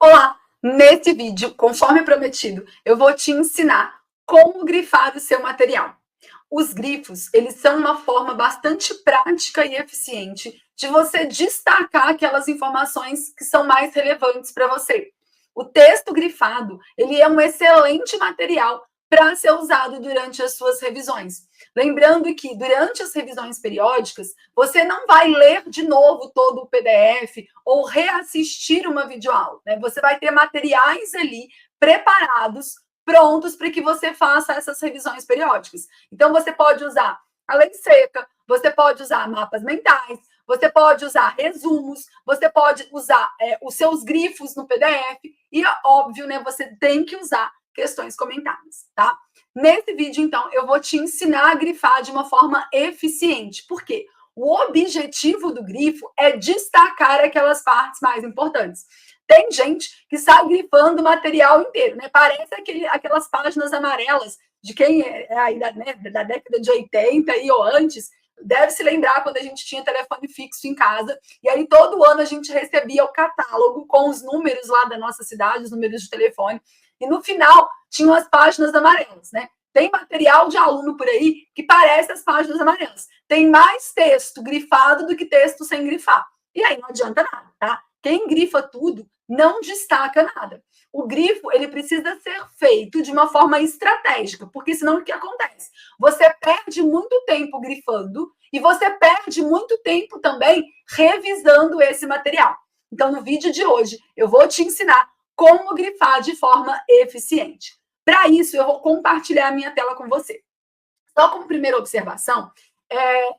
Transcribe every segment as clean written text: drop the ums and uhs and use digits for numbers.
Olá! Nesse vídeo, conforme prometido, eu vou te ensinar como grifar o seu material. Os grifos, eles são uma forma bastante prática e eficiente de você destacar aquelas informações que são mais relevantes para você. O texto grifado, ele é um excelente material para ser usado durante as suas revisões. Lembrando que durante as revisões periódicas, você não vai ler de novo todo o PDF ou reassistir uma videoaula, né? Você vai ter materiais ali preparados, prontos para que você faça essas revisões periódicas. Então, você pode usar a lei seca, você pode usar mapas mentais, você pode usar resumos, você pode usar os seus grifos no PDF e, óbvio, né, você tem que usar questões comentadas, tá? Nesse vídeo, então, eu vou te ensinar a grifar de uma forma eficiente. Por quê? O objetivo do grifo é destacar aquelas partes mais importantes. Tem gente que sai grifando o material inteiro, né? Parece aquelas páginas amarelas de quem é aí da década de 80 e ou antes, deve se lembrar quando a gente tinha telefone fixo em casa, e aí todo ano a gente recebia o catálogo com os números lá da nossa cidade, os números de telefone, e no final tinham as páginas amarelas, né? Tem material de aluno por aí que parece as páginas amarelas. Tem mais texto grifado do que texto sem grifar. E aí não adianta nada, tá? Quem grifa tudo não destaca nada. O grifo, ele precisa ser feito de uma forma estratégica, porque senão o que acontece? Você perde muito tempo grifando e você perde muito tempo também revisando esse material. Então, no vídeo de hoje, eu vou te ensinar como grifar de forma eficiente. Para isso, eu vou compartilhar a minha tela com você. Só como primeira observação,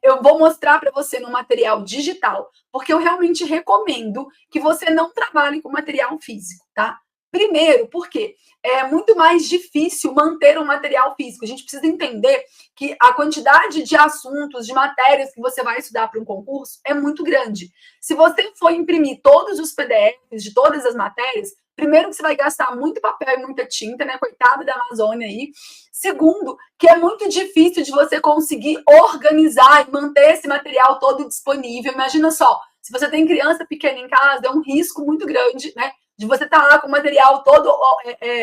eu vou mostrar para você no material digital, porque eu realmente recomendo que você não trabalhe com material físico, tá? Primeiro, porque é muito mais difícil manter um material físico. A gente precisa entender que a quantidade de assuntos, de matérias que você vai estudar para um concurso é muito grande. Se você for imprimir todos os PDFs de todas as matérias, primeiro que você vai gastar muito papel e muita tinta, né? Coitado da Amazônia aí. Segundo, que é muito difícil de você conseguir organizar e manter esse material todo disponível. Imagina só, se você tem criança pequena em casa, é um risco muito grande, né? De você estar lá com o material todo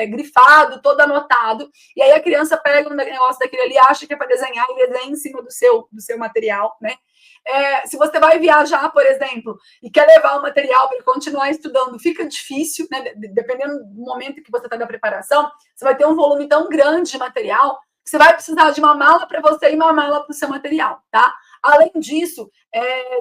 grifado, todo anotado, e aí a criança pega um negócio daquele ali, acha que é para desenhar e desenha em cima do seu material, né? Se você vai viajar, por exemplo, e quer levar o material para continuar estudando, fica difícil, né? Dependendo do momento que você está da preparação, você vai ter um volume tão grande de material que você vai precisar de uma mala para você e uma mala para o seu material, tá? Além disso,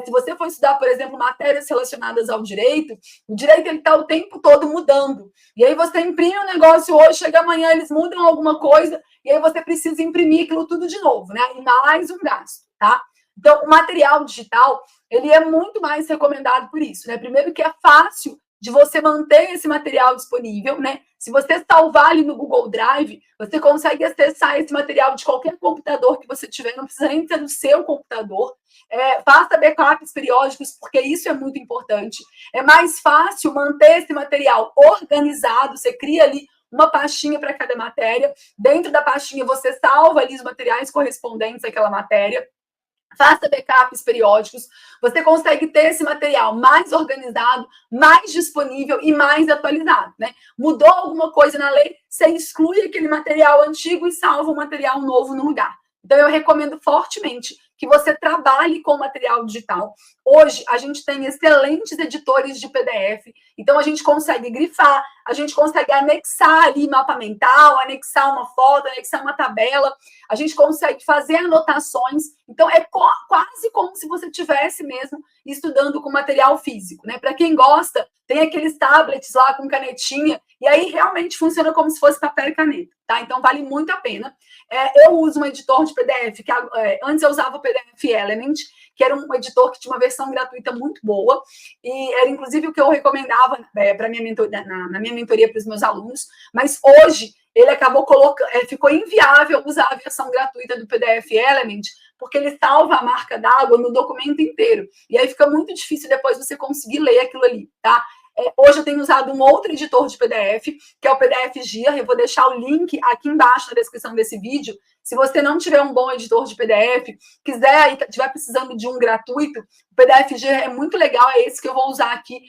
se você for estudar, por exemplo, matérias relacionadas ao direito, o direito está o tempo todo mudando. E aí você imprime um negócio hoje, chega amanhã, eles mudam alguma coisa, e aí você precisa imprimir aquilo tudo de novo, né? E mais um gasto, tá? Então, o material digital, ele é muito mais recomendado por isso, né? Primeiro que é fácil de você manter esse material disponível, né? Se você salvar ali no Google Drive, você consegue acessar esse material de qualquer computador que você tiver, não precisa nem ser no seu computador. Faça backups periódicos, porque isso é muito importante. É mais fácil manter esse material organizado, você cria ali uma pastinha para cada matéria. Dentro da pastinha, você salva ali os materiais correspondentes àquela matéria. Faça backups periódicos, você consegue ter esse material mais organizado, mais disponível e mais atualizado, né? Mudou alguma coisa na lei, você exclui aquele material antigo e salva o material novo no lugar. Então, eu recomendo fortemente que você trabalhe com material digital. Hoje, a gente tem excelentes editores de PDF, então a gente consegue grifar, a gente consegue anexar ali mapa mental, anexar uma foto, anexar uma tabela, a gente consegue fazer anotações. Então, é quase como se você tivesse mesmo estudando com material físico, né? Para quem gosta, tem aqueles tablets lá com canetinha, e aí realmente funciona como se fosse papel e caneta, tá? Então, vale muito a pena. Eu uso um editor de PDF, que antes eu usava o PDF Element, que era um editor que tinha uma versão gratuita muito boa, e era inclusive o que eu recomendava para minha mentoria, na minha mentoria para os meus alunos, mas hoje ele acabou ficou inviável usar a versão gratuita do PDF Element, porque ele salva a marca d'água no documento inteiro, e aí fica muito difícil depois você conseguir ler aquilo ali, tá? Hoje eu tenho usado um outro editor de PDF, que é o PDF Gira. Eu vou deixar o link aqui embaixo na descrição desse vídeo. Se você não tiver um bom editor de PDF, quiser aí, estiver precisando de um gratuito, o PDF Gira é muito legal, é esse que eu vou usar aqui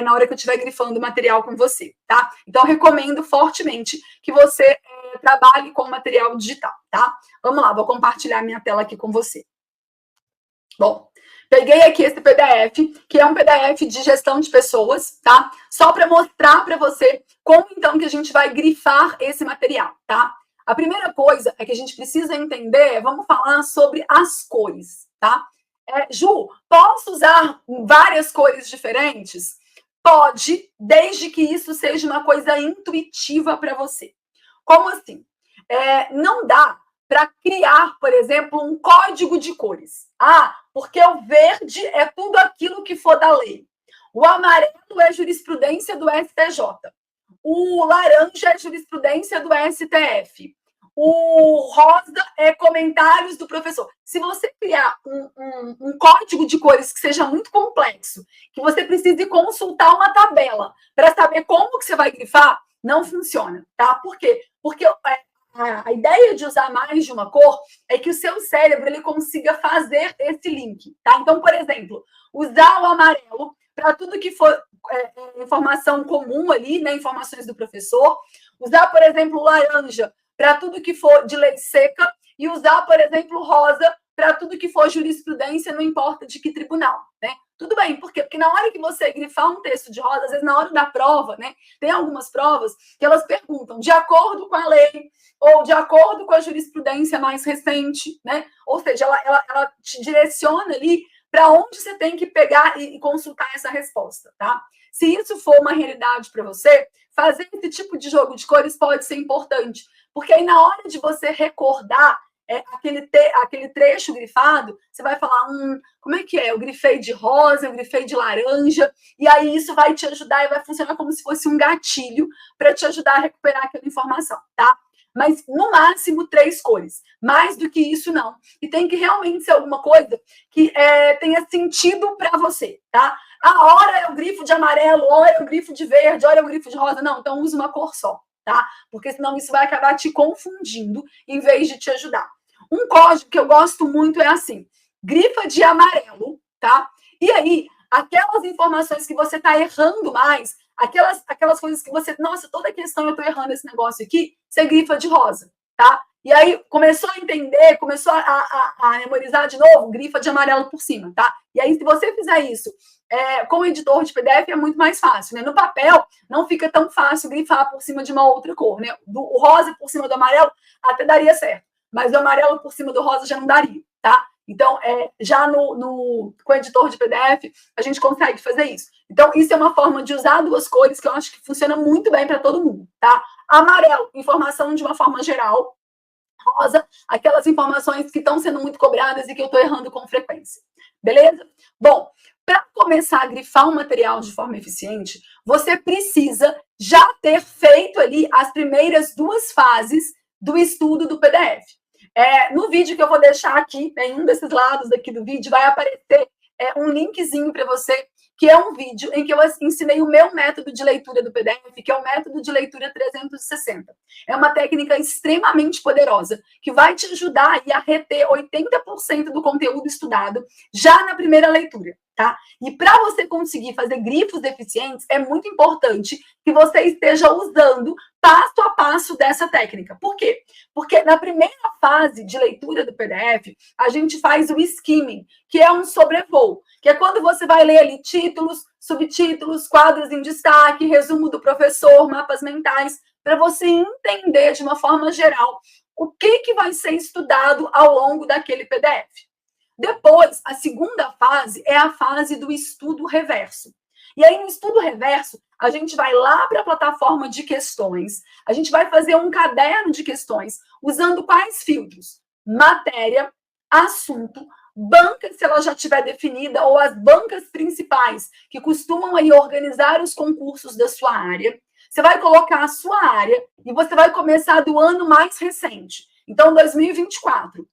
na hora que eu estiver grifando o material com você, tá? Então, eu recomendo fortemente que você trabalhe com material digital, tá? Vamos lá, vou compartilhar minha tela aqui com você. Bom, peguei aqui esse PDF, que é um PDF de gestão de pessoas, tá? Só para mostrar para você como, então, que a gente vai grifar esse material, tá? A primeira coisa é que a gente precisa entender, vamos falar sobre as cores, tá? Ju, posso usar várias cores diferentes? Pode, desde que isso seja uma coisa intuitiva para você. Como assim? Não dá para criar, por exemplo, um código de cores. Porque o verde é tudo aquilo que for da lei. O amarelo é jurisprudência do STJ. O laranja é jurisprudência do STF. O rosa é comentários do professor. Se você criar um código de cores que seja muito complexo, que você precise consultar uma tabela para saber como que você vai grifar, não funciona, tá? Por quê? Porque a ideia de usar mais de uma cor é que o seu cérebro ele consiga fazer esse link, tá? Então, por exemplo, usar o amarelo para tudo que for informação comum ali, né? Informações do professor. Usar, por exemplo, o laranja para tudo que for de lei seca e usar, por exemplo, o rosa para tudo que for jurisprudência, não importa de que tribunal, né? Tudo bem, por quê? Porque na hora que você grifar um texto de rosa, às vezes na hora da prova, né? Tem algumas provas que elas perguntam de acordo com a lei ou de acordo com a jurisprudência mais recente, né? Ou seja, ela te direciona ali para onde você tem que pegar e consultar essa resposta, tá? Se isso for uma realidade para você, fazer esse tipo de jogo de cores pode ser importante, porque aí na hora de você recordar aquele trecho grifado, você vai falar, como é que é? Eu grifei de rosa, eu grifei de laranja, e aí isso vai te ajudar e vai funcionar como se fosse um gatilho para te ajudar a recuperar aquela informação, tá? Mas, no máximo, 3 cores. Mais do que isso, não. E tem que realmente ser alguma coisa que tenha sentido para você, tá? Hora é o grifo de amarelo, hora é o grifo de verde, hora é o grifo de rosa. Não, então use uma cor só, tá? Porque senão isso vai acabar te confundindo em vez de te ajudar. Um código que eu gosto muito é assim, grifa de amarelo, tá? E aí, aquelas informações que você está errando mais, aquelas coisas que você, nossa, toda questão eu estou errando esse negócio aqui, você grifa de rosa, tá? E aí, começou a entender, começou a memorizar de novo, grifa de amarelo por cima, tá? E aí, se você fizer isso com o editor de PDF, é muito mais fácil, né? No papel, não fica tão fácil grifar por cima de uma outra cor, né? O rosa por cima do amarelo até daria certo, mas o amarelo por cima do rosa já não daria, tá? Então, já com o editor de PDF, a gente consegue fazer isso. Então, isso é uma forma de usar 2 cores que eu acho que funciona muito bem para todo mundo, tá? Amarelo, informação de uma forma geral. Rosa, aquelas informações que estão sendo muito cobradas e que eu estou errando com frequência. Beleza? Bom, para começar a grifar um material de forma eficiente, você precisa já ter feito ali as primeiras 2 fases do estudo do PDF. No vídeo que eu vou deixar aqui, em um desses lados aqui do vídeo, vai aparecer um linkzinho para você, que é um vídeo em que eu ensinei o meu método de leitura do PDF, que é o método de leitura 360. É uma técnica extremamente poderosa, que vai te ajudar a reter 80% do conteúdo estudado já na primeira leitura, tá? E para você conseguir fazer grifos eficientes, é muito importante que você esteja usando passo a passo dessa técnica. Por quê? Porque na primeira fase de leitura do PDF, a gente faz o skimming, que é um sobrevoo, que é quando você vai ler ali títulos, subtítulos, quadros em destaque, resumo do professor, mapas mentais, para você entender de uma forma geral o que vai ser estudado ao longo daquele PDF. Depois, a segunda fase é a fase do estudo reverso. E aí, no estudo reverso, a gente vai lá para a plataforma de questões, a gente vai fazer um caderno de questões, usando quais filtros? Matéria, assunto, banca, se ela já estiver definida, ou as bancas principais, que costumam aí organizar os concursos da sua área. Você vai colocar a sua área e você vai começar do ano mais recente. Então, 2024.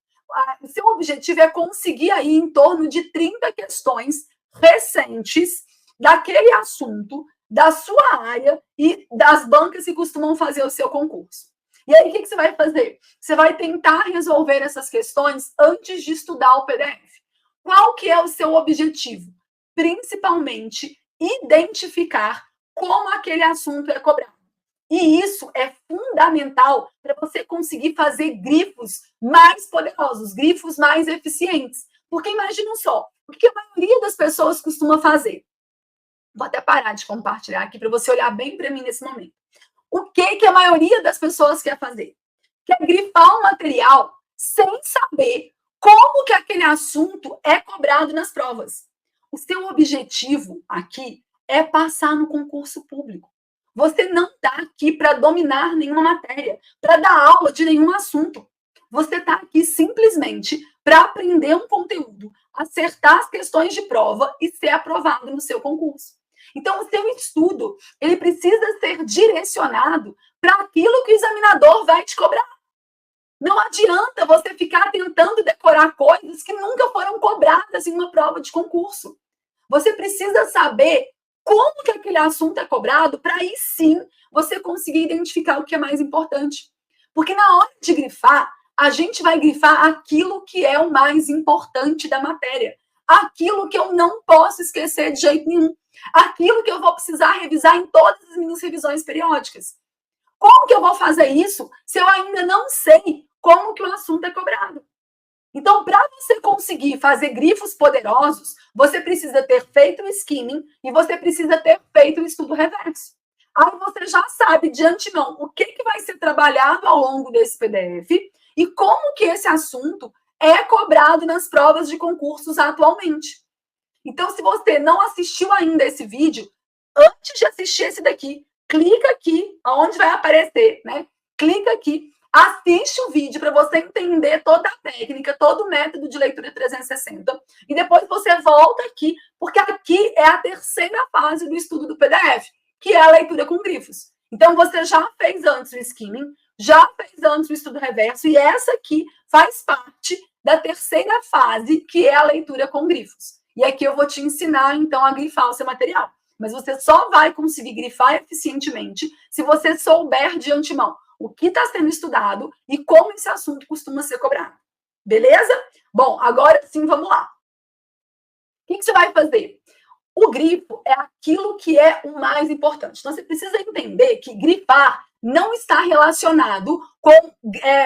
O seu objetivo é conseguir aí em torno de 30 questões recentes daquele assunto da sua área e das bancas que costumam fazer o seu concurso. E aí, o que você vai fazer? Você vai tentar resolver essas questões antes de estudar o PDF. Qual que é o seu objetivo? Principalmente, identificar como aquele assunto é cobrado. E isso é fundamental para você conseguir fazer grifos mais poderosos, grifos mais eficientes. Porque imagina só, o que a maioria das pessoas costuma fazer? Vou até parar de compartilhar aqui para você olhar bem para mim nesse momento. O que a maioria das pessoas quer fazer? Quer grifar um material sem saber como que aquele assunto é cobrado nas provas. O seu objetivo aqui é passar no concurso público. Você não está aqui para dominar nenhuma matéria, para dar aula de nenhum assunto. Você está aqui simplesmente para aprender um conteúdo, acertar as questões de prova e ser aprovado no seu concurso. Então, o seu estudo, ele precisa ser direcionado para aquilo que o examinador vai te cobrar. Não adianta você ficar tentando decorar coisas que nunca foram cobradas em uma prova de concurso. Você precisa saber como que aquele assunto é cobrado para aí sim você conseguir identificar o que é mais importante. Porque na hora de grifar, a gente vai grifar aquilo que é o mais importante da matéria. Aquilo que eu não posso esquecer de jeito nenhum. Aquilo que eu vou precisar revisar em todas as minhas revisões periódicas. Como que eu vou fazer isso se eu ainda não sei como que o assunto é cobrado? Então, para você conseguir fazer grifos poderosos, você precisa ter feito o skimming e você precisa ter feito o estudo reverso. Aí você já sabe de antemão o que vai ser trabalhado ao longo desse PDF e como que esse assunto é cobrado nas provas de concursos atualmente. Então, se você não assistiu ainda esse vídeo, antes de assistir esse daqui, clica aqui, onde vai aparecer, né? Clica aqui, assiste o vídeo para você entender toda a técnica, todo o método de leitura 360. E depois você volta aqui, porque aqui é a terceira fase do estudo do PDF, que é a leitura com grifos. Então, você já fez antes o skimming, já fez antes o estudo reverso, e essa aqui faz parte da terceira fase, que é a leitura com grifos. E aqui eu vou te ensinar, então, a grifar o seu material. Mas você só vai conseguir grifar eficientemente se você souber de antemão o que está sendo estudado e como esse assunto costuma ser cobrado. Beleza? Bom, agora sim, vamos lá. O que você vai fazer? O grifo é aquilo que é o mais importante. Então, você precisa entender que grifar não está relacionado com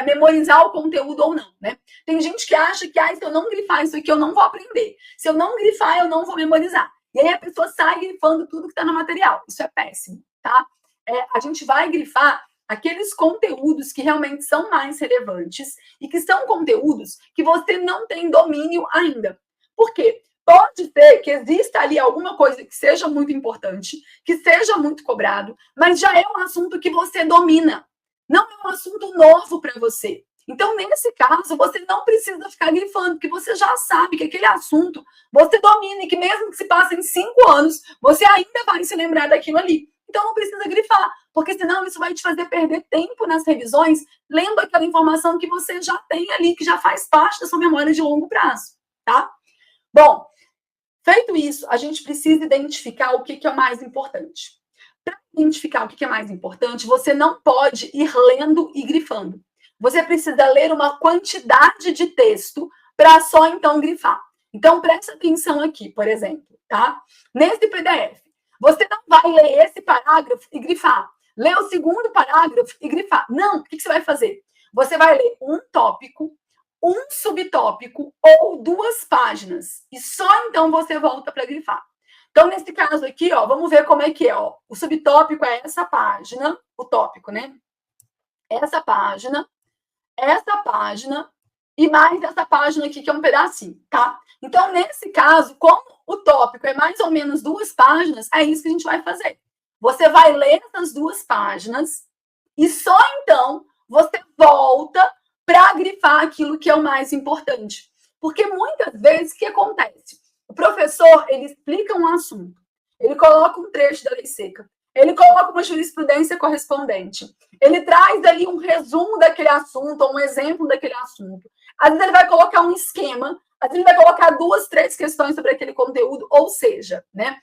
memorizar o conteúdo ou não, né? Tem gente que acha que, se eu não grifar isso aqui, eu não vou aprender. Se eu não grifar, eu não vou memorizar. E aí a pessoa sai grifando tudo que está no material. Isso é péssimo, tá? A gente vai grifar aqueles conteúdos que realmente são mais relevantes e que são conteúdos que você não tem domínio ainda. Por quê? Pode ser que exista ali alguma coisa que seja muito importante, que seja muito cobrado, mas já é um assunto que você domina. Não é um assunto novo para você. Então, nesse caso, você não precisa ficar grifando, porque você já sabe que aquele assunto você domina e que mesmo que se passem 5 anos, você ainda vai se lembrar daquilo ali. Então, não precisa grifar, porque senão isso vai te fazer perder tempo nas revisões, lendo aquela informação que você já tem ali, que já faz parte da sua memória de longo prazo, tá? Bom, feito isso, a gente precisa identificar o que é o mais importante. Para identificar o que é mais importante, você não pode ir lendo e grifando. Você precisa ler uma quantidade de texto para só então grifar. Então, presta atenção aqui, por exemplo, tá? Nesse PDF, você não vai ler esse parágrafo e grifar. Ler o segundo parágrafo e grifar. Não, o que você vai fazer? Você vai ler um tópico, um subtópico ou 2 páginas. E só então você volta para grifar. Então, nesse caso aqui, ó, vamos ver como é que é. Ó. O subtópico é essa página, o tópico, né? Essa página e mais essa página aqui, que é um pedacinho, tá? Então, nesse caso, como o tópico é mais ou menos 2 páginas, é isso que a gente vai fazer. Você vai ler essas 2 páginas e só então você volta para grifar aquilo que é o mais importante. Porque muitas vezes, o que acontece? O professor, ele explica um assunto, ele coloca um trecho da lei seca, ele coloca uma jurisprudência correspondente, ele traz ali um resumo daquele assunto, ou um exemplo daquele assunto. Às vezes ele vai colocar um esquema, às vezes ele vai colocar 2, 3 questões sobre aquele conteúdo, ou seja, né?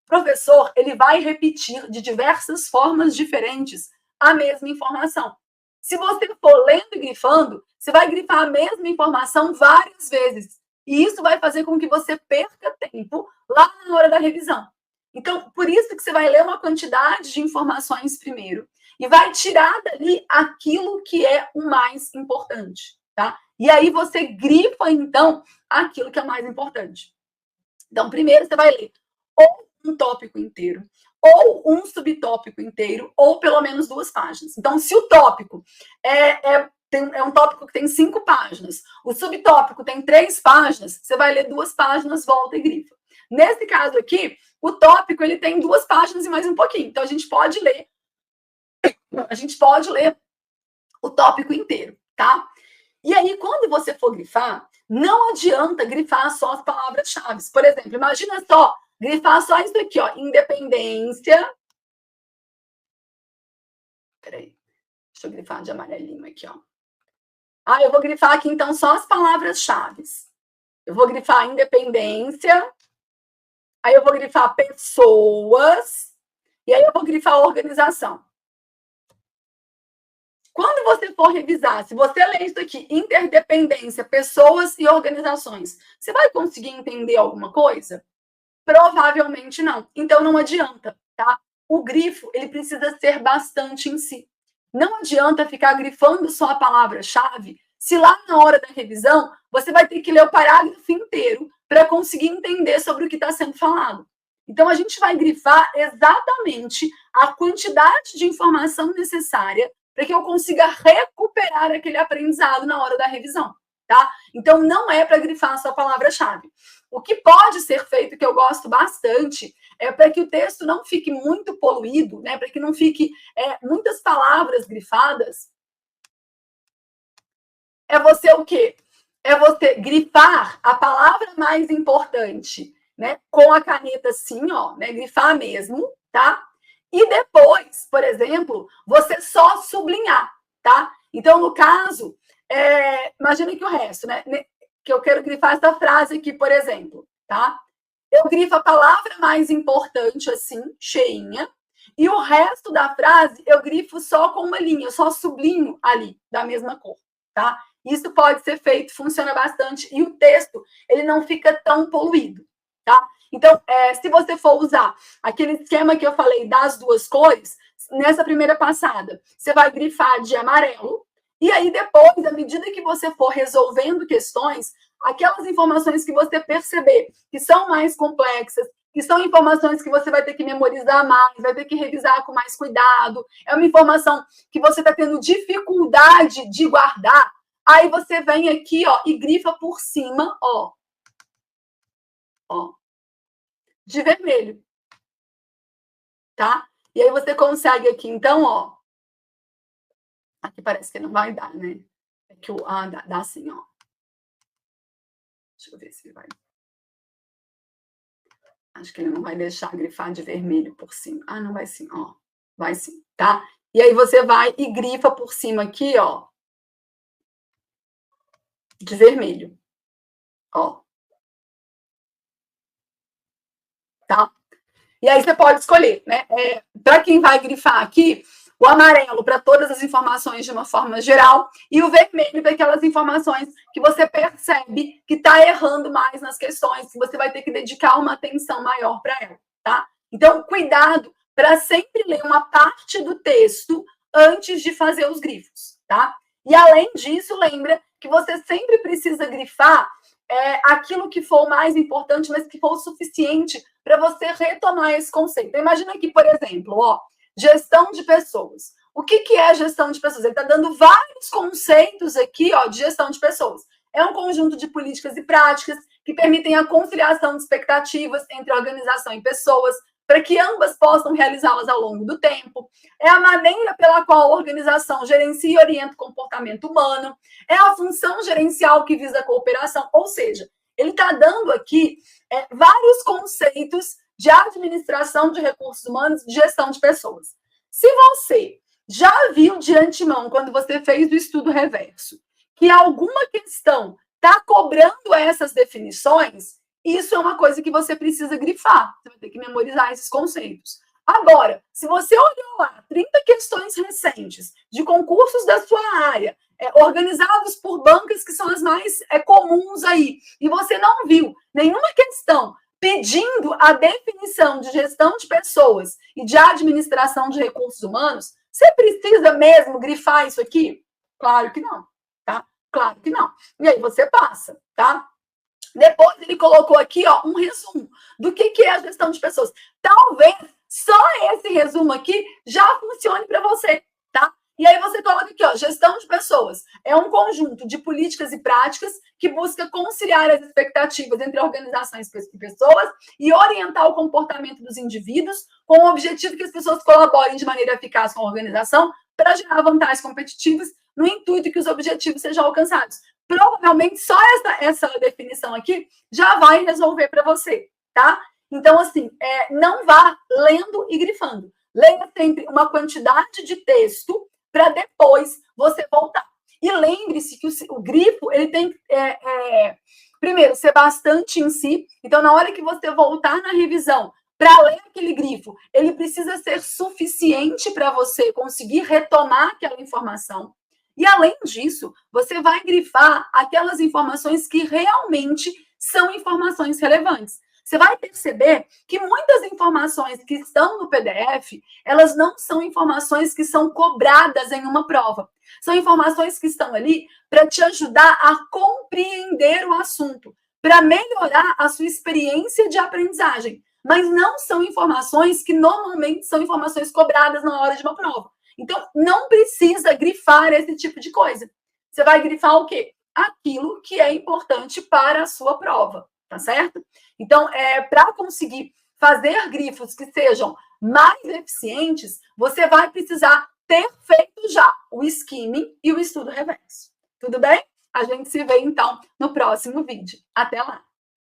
professor, ele vai repetir de diversas formas diferentes a mesma informação. Se você for lendo e grifando, você vai grifar a mesma informação várias vezes. E isso vai fazer com que você perca tempo lá na hora da revisão. Então, por isso que você vai ler uma quantidade de informações primeiro e vai tirar dali aquilo que é o mais importante, tá? E aí você grifa, então, aquilo que é mais importante. Então, primeiro você vai ler ou um tópico inteiro, ou um subtópico inteiro, ou pelo menos 2 páginas. Então, se o tópico é um tópico que tem 5 páginas, o subtópico tem 3 páginas, você vai ler 2 páginas, volta e grifa. Nesse caso aqui, o tópico ele tem 2 páginas e mais um pouquinho. Então, a gente pode ler o tópico inteiro, tá? E aí, quando você for grifar, não adianta grifar só as palavras-chave. Por exemplo, imagina só, grifar só isso aqui, ó, independência. Peraí, deixa eu grifar de amarelinho aqui, ó. Eu vou grifar aqui, então, só as palavras-chave. Eu vou grifar independência, aí eu vou grifar pessoas, e aí eu vou grifar organização. Quando você for revisar, se você ler isso aqui, interdependência, pessoas e organizações, você vai conseguir entender alguma coisa? Provavelmente não. Então, não adianta, tá? O grifo, ele precisa ser bastante em si. Não adianta ficar grifando só a palavra-chave, se lá na hora da revisão, você vai ter que ler o parágrafo inteiro para conseguir entender sobre o que está sendo falado. Então, a gente vai grifar exatamente a quantidade de informação necessária para que eu consiga recuperar aquele aprendizado na hora da revisão, tá? Então, não é para grifar só a palavra-chave. O que pode ser feito, que eu gosto bastante, é para que o texto não fique muito poluído, né? Para que não fique muitas palavras grifadas. É você o quê? É você grifar a palavra mais importante, né? Com a caneta assim, ó, né? Grifar mesmo, tá? E depois, por exemplo, você só sublinhar, tá? Então, no caso, imagina que o resto, né? Que eu quero grifar essa frase aqui, por exemplo, tá? Eu grifo a palavra mais importante, assim, cheinha, e o resto da frase eu grifo só com uma linha, eu só sublinho ali, da mesma cor, tá? Isso pode ser feito, funciona bastante, e o texto, ele não fica tão poluído, tá? Então, se você for usar aquele esquema que eu falei das 2 cores, nessa primeira passada, você vai grifar de amarelo, e aí depois, à medida que você for resolvendo questões, aquelas informações que você perceber que são mais complexas, que são informações que você vai ter que memorizar mais, vai ter que revisar com mais cuidado, é uma informação que você está tendo dificuldade de guardar, aí você vem aqui, ó, e grifa por cima, ó, de vermelho, tá? E aí você consegue aqui, então, ó, aqui parece que não vai dar, né? É que dá assim, ó. Deixa eu ver se vai. Acho que ele não vai deixar grifar de vermelho por cima. Não vai sim, ó. Vai sim, tá? E aí você vai e grifa por cima aqui, ó, de vermelho, ó. Tá? E aí você pode escolher, né? Para quem vai grifar aqui, o amarelo para todas as informações de uma forma geral e o vermelho para aquelas informações que você percebe que está errando mais nas questões, que você vai ter que dedicar uma atenção maior para ela, tá? Então, cuidado para sempre ler uma parte do texto antes de fazer os grifos, tá? E além disso, lembra que você sempre precisa grifar aquilo que for o mais importante, mas que for o suficiente para você retomar esse conceito. Então, imagina aqui, por exemplo, ó, gestão de pessoas. O que é gestão de pessoas? Ele está dando vários conceitos aqui, ó, de gestão de pessoas. É um conjunto de políticas e práticas que permitem a conciliação de expectativas entre organização e pessoas, para que ambas possam realizá-las ao longo do tempo. É a maneira pela qual a organização gerencia e orienta o comportamento humano. É a função gerencial que visa a cooperação. Ou seja, ele está dando aqui vários conceitos de administração de recursos humanos, de gestão de pessoas. Se você já viu de antemão, quando você fez o estudo reverso, que alguma questão está cobrando essas definições, Isso é uma coisa que você precisa grifar. Você vai ter que memorizar esses conceitos. Agora, se você olhou lá 30 questões recentes de concursos da sua área, organizados por bancas que são as mais comuns aí, e você não viu nenhuma questão pedindo a definição de gestão de pessoas e de administração de recursos humanos, você precisa mesmo grifar isso aqui? Claro que não, tá? Claro que não. E aí você passa, tá? Depois ele colocou aqui, ó, um resumo do que é a gestão de pessoas. Talvez só esse resumo aqui já funcione para você, tá? E aí você coloca aqui, ó, gestão de pessoas. É um conjunto de políticas e práticas que busca conciliar as expectativas entre organizações e pessoas e orientar o comportamento dos indivíduos com o objetivo que as pessoas colaborem de maneira eficaz com a organização para gerar vantagens competitivas no intuito que os objetivos sejam alcançados. Provavelmente só essa definição aqui já vai resolver para você, tá? Então, assim, não vá lendo e grifando. Leia sempre uma quantidade de texto para depois você voltar. E lembre-se que o grifo, ele tem primeiro, ser bastante em si. Então, na hora que você voltar na revisão para ler aquele grifo, ele precisa ser suficiente para você conseguir retomar aquela informação. E, além disso, você vai grifar aquelas informações que realmente são informações relevantes. Você vai perceber que muitas informações que estão no PDF, elas não são informações que são cobradas em uma prova. São informações que estão ali para te ajudar a compreender o assunto, para melhorar a sua experiência de aprendizagem. Mas não são informações que normalmente são informações cobradas na hora de uma prova. Então, não precisa grifar esse tipo de coisa. Você vai grifar o quê? Aquilo que é importante para a sua prova, tá certo? Então, para conseguir fazer grifos que sejam mais eficientes, você vai precisar ter feito já o skimming e o estudo reverso. Tudo bem? A gente se vê, então, no próximo vídeo. Até lá!